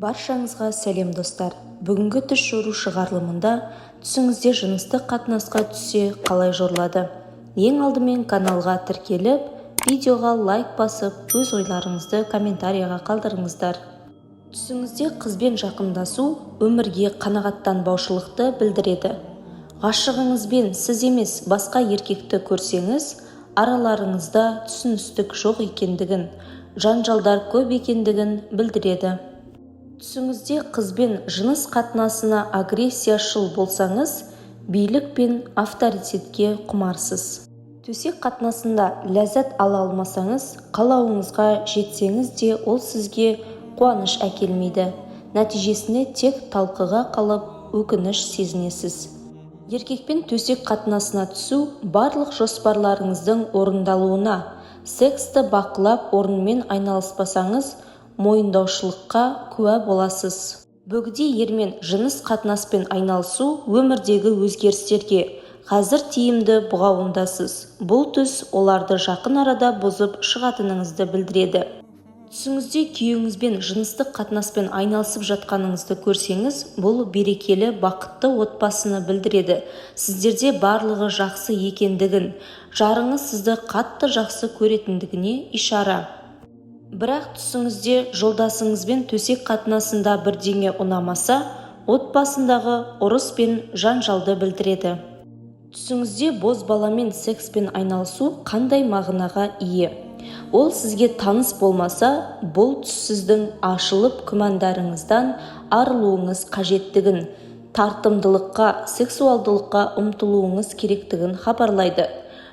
Баршаңызға сәлем достар. Бүгінгі түс жору шығарылымында түсіңізде жыныстық қатынасқа түссе қалай жорылады? Ең алдымен каналға тіркеліп, видеоға лайк басып, өз ойларыңызды комментарияға қалдырыңыздар. Түсіңізде қызбен жақындасу өмірге қанағаттанбаушылықты білдіреді. Ғашығыңызбен сіз емес басқа еркекті көрсеңіз, араларыңызда түсіністік жоқ екендігін, жанжалдар көп екендігін білдіреді. Түсіңізде қызбен жыныс қатынасына агрессияшыл болсаңыз, билік пен авторитетке құмарсыз. Төсек қатынасында ләззат ала алмасаңыз, қалауыңызға жетсеңіз де ол сізге қуаныш әкелмейді. Нәтижесінде тек талқыға қалып, өкініш сезінесіз. Еркекпен төсек қатынасына түсу барлық жоспарларыңыздың орындалуына, сексті бақылап орынмен айналыспасаңыз, мойындаушылыққа куә боласыз. Бөгде ермен жыныс қатынаспен айналысу өмірдегі өзгерістерге қазір тиімді бұғауындасыз. Бұл түс оларды жақын арада бұзып шығатыныңызды білдіреді. Түсіңізде күйеуіңізбен жыныстық қатынаспен айналысып жатқаныңызды көрсеңіз, бұл берекелі, бақытты отбасыны білдіреді. Сіздерде барлығы жақсы екендігін, жарыңыз сізді қатты жақсы көретіндігіне ишара. Бірақ түсіңізде жолдасыңызбен төсек қатынасында бірдеңе ұнамаса, отбасындағы ұрыс пен жанжалды білдіреді. Түсіңізде бозбаламен секспен айналысу қандай мағынаға ие? Ол сізге таныс болмаса, бұл түс сіздің ашылып күмәндарыңыздан арылуыңыз қажеттігін, тартымдылыққа, сексуалдылыққа ұмтылуыңыз керектігін хабарлайды.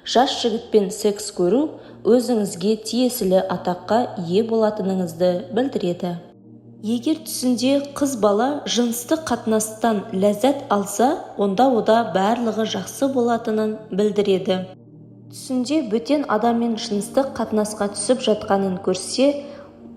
Жас жігітпен секс көру өзіңізге тиесілі атаққа ие болатыныңызды білдіреді. Егер түсінде қыз бала жыныстық қатынастан ләззат алса, онда барлығы жақсы болатынын білдіреді. Түсінде бөтен адаммен жыныстық қатынасқа түсіп жатқанын көрсе,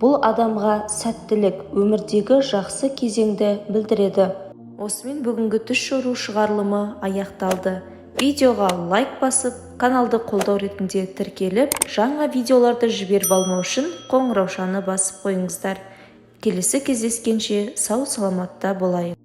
бұл адамға сәттілік, өмірдегі жақсы кезеңді білдіреді. Осымен бүгінгі түс жору шығарылымы аяқталды. Видеоға лайк басып, каналды қолдау ретінде тіркеліп, жаңа видеоларды жіберіп алмау үшін қоңыраушаны басып қойыңыздар. Келесі кездескенше сау саламатта болайық.